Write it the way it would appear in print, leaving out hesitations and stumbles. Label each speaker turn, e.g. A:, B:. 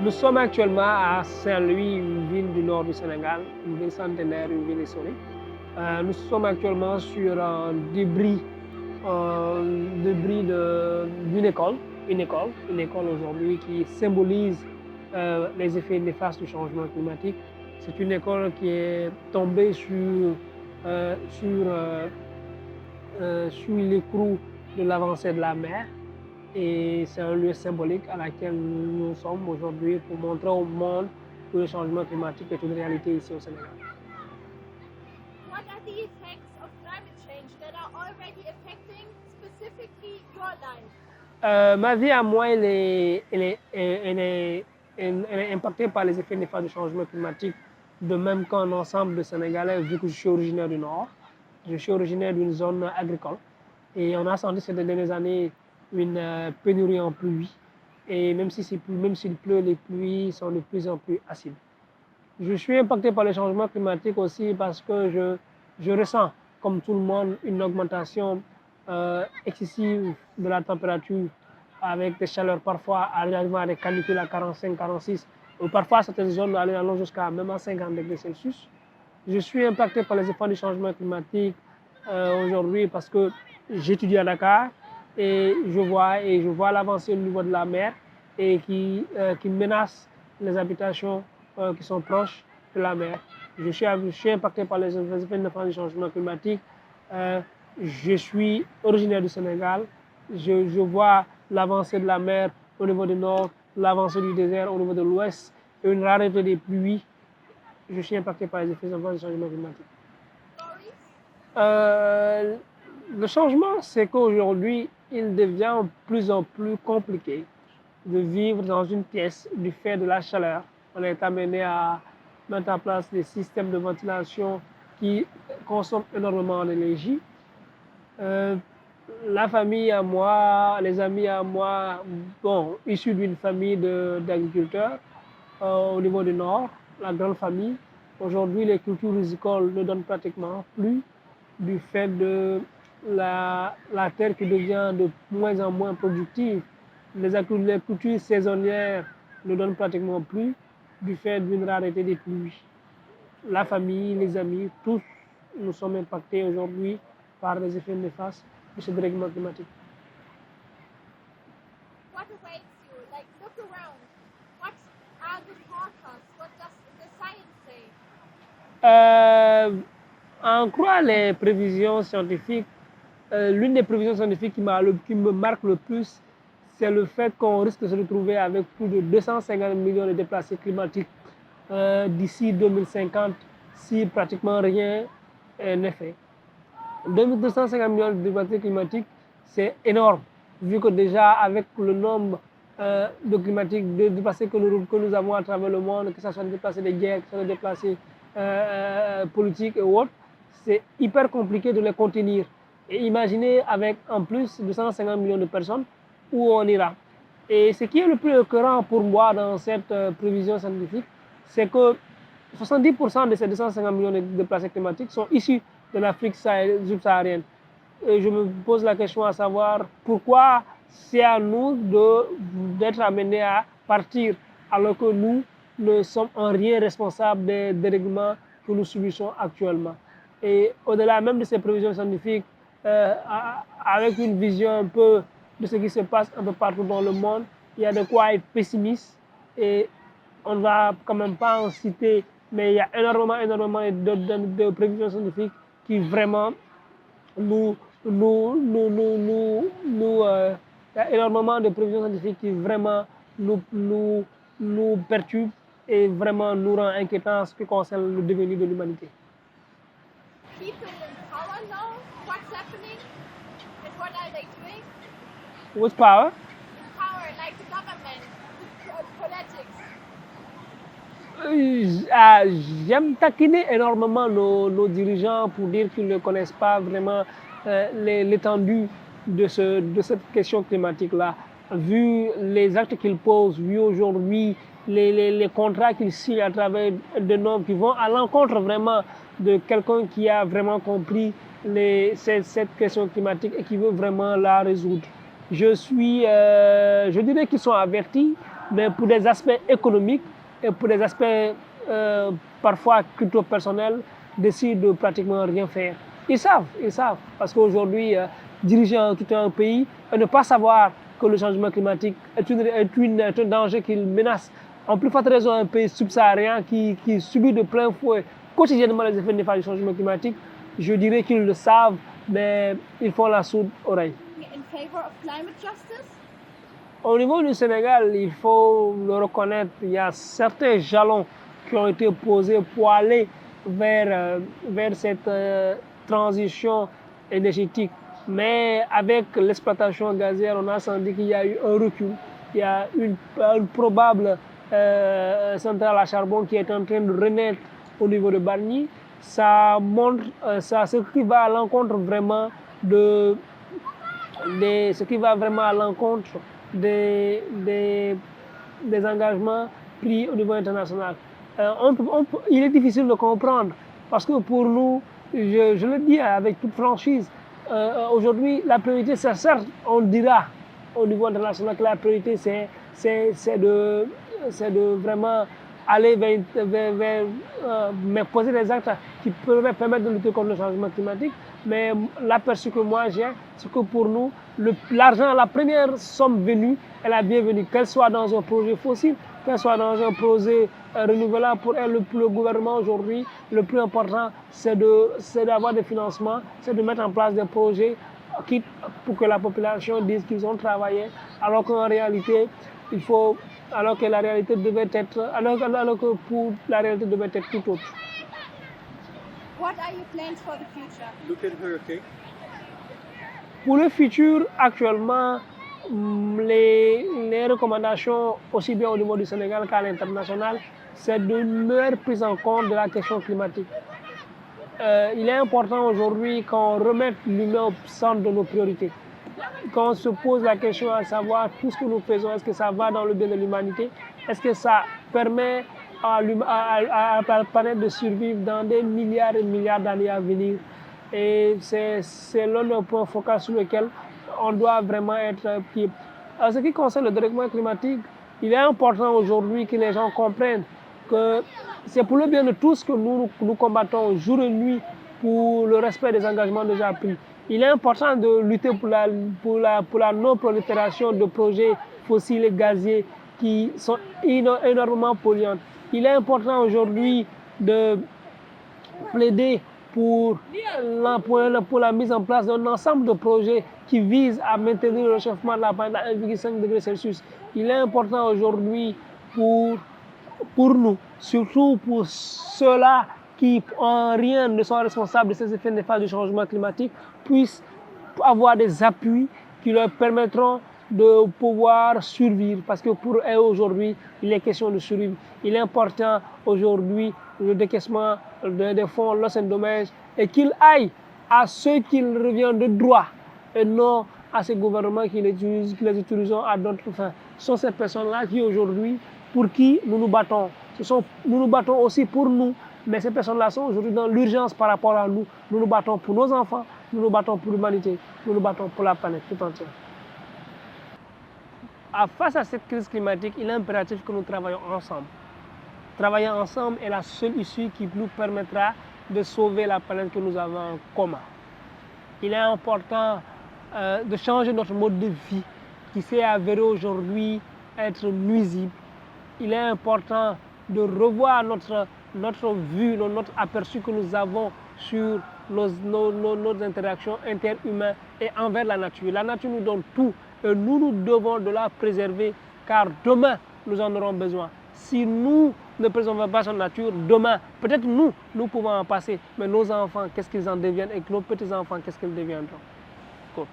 A: Nous sommes actuellement à Saint-Louis, une ville du nord du Sénégal, une ville centenaire, une ville historique. Nous sommes actuellement sur un débris, d'une école, une école aujourd'hui qui symbolise les effets néfastes du changement climatique. C'est une école qui est tombée sur l'écrou de l'avancée de la mer. Et c'est un lieu symbolique à laquelle nous sommes aujourd'hui pour montrer au monde que le changement climatique est une réalité ici au Sénégal.
B: What are the effects of climate change that are already affecting specifically your life?
A: Ma vie à moi, elle est impactée par les effets néfastes du changement climatique, de même qu'un ensemble de Sénégalais, vu que je suis originaire du Nord. Je suis originaire d'une zone agricole. Et on a senti ces dernières années une pénurie en pluie. Et même s'il pleut, les pluies sont de plus en plus acides. Je suis impacté par le changement climatique aussi parce que je ressens, comme tout le monde, une augmentation excessive de la température avec des chaleurs parfois arrivant à des canicules à 45, 46, ou parfois certaines zones allant jusqu'à même à 50 degrés Celsius. Je suis impacté par les effets du changement climatique aujourd'hui parce que j'étudie à Dakar et je vois l'avancée au niveau de la mer et qui menace les habitations qui sont proches de la mer. Je suis impacté par les effets néfastes du changement climatique. Je suis originaire du Sénégal. Je vois l'avancée de la mer au niveau du nord, l'avancée du désert au niveau de l'ouest et une rareté des pluies. Je suis impacté par les effets néfastes du changement climatique. Le changement, c'est qu'aujourd'hui, il devient de plus en plus compliqué de vivre dans une pièce du fait de la chaleur. On est amené à mettre en place des systèmes de ventilation qui consomment énormément d'énergie. La famille à moi, les amis à moi, issus d'une famille d'agriculteurs au niveau du Nord, la grande famille, aujourd'hui les cultures rizicoles ne donnent pratiquement plus du fait de la terre qui devient de moins en moins productive. Les cultures saisonnières ne donnent pratiquement plus du fait d'une rareté des pluies. La famille, les amis, tous nous sommes impactés aujourd'hui par les effets néfastes de ce dérèglement climatique.
B: What awaits you? Like, look around. What are the forecasts? What does the science say?
A: En croire les prévisions scientifiques, l'une des prévisions scientifiques qui me marque le plus, c'est le fait qu'on risque de se retrouver avec plus de 250 millions de déplacés climatiques d'ici 2050 si pratiquement rien n'est fait. 250 millions de déplacés climatiques, c'est énorme, vu que déjà avec le nombre de déplacés que nous avons à travers le monde, que ce soit des déplacés de guerre, que ce soit des déplacés politiques et autres, c'est hyper compliqué de les contenir. Et imaginez avec en plus 250 millions de personnes où on ira. Et ce qui est le plus écœurant pour moi dans cette prévision scientifique, c'est que 70% de ces 250 millions de déplacés climatiques sont issus de l'Afrique subsaharienne. Et je me pose la question à savoir pourquoi c'est à nous d'être amenés à partir alors que nous ne sommes en rien responsables des dérèglements que nous subissons actuellement. Et au-delà même de ces prévisions scientifiques, avec une vision un peu de ce qui se passe un peu partout dans le monde, il y a de quoi être pessimiste et on ne va quand même pas en citer, mais il y a énormément de prévisions scientifiques qui vraiment il y a énormément de prévisions scientifiques qui vraiment nous perturbent et vraiment nous rend inquiétants en ce qui concerne le devenir de l'humanité.
B: People in power know what's happening and what are they doing?
A: Which power?
B: In power, like the government, politics.
A: J'aime taquiner énormément nos dirigeants pour dire qu'ils ne connaissent pas vraiment l'étendue de cette question climatique-là. Vu les actes qu'ils posent, vu aujourd'hui les contrats qu'ils signent à travers des normes qui vont à l'encontre vraiment de quelqu'un qui a vraiment compris cette question climatique et qui veut vraiment la résoudre. Je dirais qu'ils sont avertis, mais pour des aspects économiques et pour des aspects parfois culturels-personnels, décident de pratiquement rien faire. Ils savent, parce qu'aujourd'hui, diriger tout un pays et ne pas savoir que le changement climatique est un danger qu'il menace. En plus forte raison, un pays subsaharien qui subit de plein fouet quotidiennement les effets néfastes du changement climatique, je dirais qu'ils le savent, mais ils font la sourde oreille.
B: In favor of climate justice?
A: Au niveau du Sénégal, il faut le reconnaître, il y a certains jalons qui ont été posés pour aller vers cette transition énergétique. Mais avec l'exploitation gazière, on a senti qu'il y a eu un recul. Il y a une probable centrale à charbon qui est en train de renaître au niveau de Bargny. Ça montre ce qui va à l'encontre vraiment des engagements pris au niveau international. Il est difficile de comprendre parce que pour nous, je le dis avec toute franchise, aujourd'hui la priorité, c'est certes, on dira au niveau international que la priorité c'est de vraiment aller mais poser des actes qui peuvent permettre de lutter contre le changement climatique. Mais l'aperçu que moi j'ai, c'est que pour nous, l'argent, la première somme venue est la bienvenue, qu'elle soit dans un projet fossile, qu'elle soit dans un projet renouvelable. Pour elle, le gouvernement aujourd'hui, le plus important, c'est d'avoir des financements, c'est de mettre en place des projets pour que la population dise qu'ils ont travaillé, alors qu'en réalité, alors que la réalité devait être tout autre.
B: What are your plans for the future?
C: Look at her, okay?
A: Pour le futur, actuellement, les recommandations, aussi bien au niveau du Sénégal qu'à l'international, c'est de meilleure prise en compte de la question climatique. Il est important aujourd'hui qu'on remette l'humain au centre de nos priorités. Qu'on se pose la question à savoir tout ce que nous faisons, est-ce que ça va dans le bien de l'humanité? Est-ce que ça permet à la planète de survivre dans des milliards et milliards d'années à venir? Et c'est l'un des points focaux sur lequel on doit vraiment être pied. En ce qui concerne le dérèglement climatique, il est important aujourd'hui que les gens comprennent que c'est pour le bien de tous que nous combattons jour et nuit pour le respect des engagements déjà pris. Il est important de lutter pour la non-prolifération de projets fossiles et gaziers qui sont énormément polluants. Il est important aujourd'hui de plaider pour la mise en place d'un ensemble de projets qui visent à maintenir le réchauffement de la planète à 1,5 degré Celsius. Il est important aujourd'hui pour nous, surtout pour ceux-là qui en rien ne sont responsables de ces effets néfastes du changement climatique, puissent avoir des appuis qui leur permettront de pouvoir survivre. Parce que pour eux aujourd'hui, il est question de survivre. Il est important aujourd'hui le décaissement des fonds loss and damage et qu'il aille à ceux qui revient de droit et non à ces gouvernements qui les utilisent à d'autres fins. Ce sont ces personnes-là qui aujourd'hui, pour qui nous nous battons. Nous nous battons aussi pour nous, mais ces personnes-là sont aujourd'hui dans l'urgence par rapport à nous. Nous nous battons pour nos enfants, nous nous battons pour l'humanité, nous nous battons pour la planète tout entière. Face à cette crise climatique, il est impératif que nous travaillions ensemble. Travailler ensemble est la seule issue qui nous permettra de sauver la planète que nous avons en commun. Il est important de changer notre mode de vie qui s'est avéré aujourd'hui être nuisible. Il est important de revoir notre vue, notre aperçu que nous avons sur nos interactions interhumaines et envers la nature. La nature nous donne tout et nous devons de la préserver car demain nous en aurons besoin. Si nous ne préservons pas cette nature, demain, peut-être nous pouvons en passer, mais nos enfants, qu'est-ce qu'ils en deviennent et nos petits-enfants, qu'est-ce qu'ils deviendront? Cool.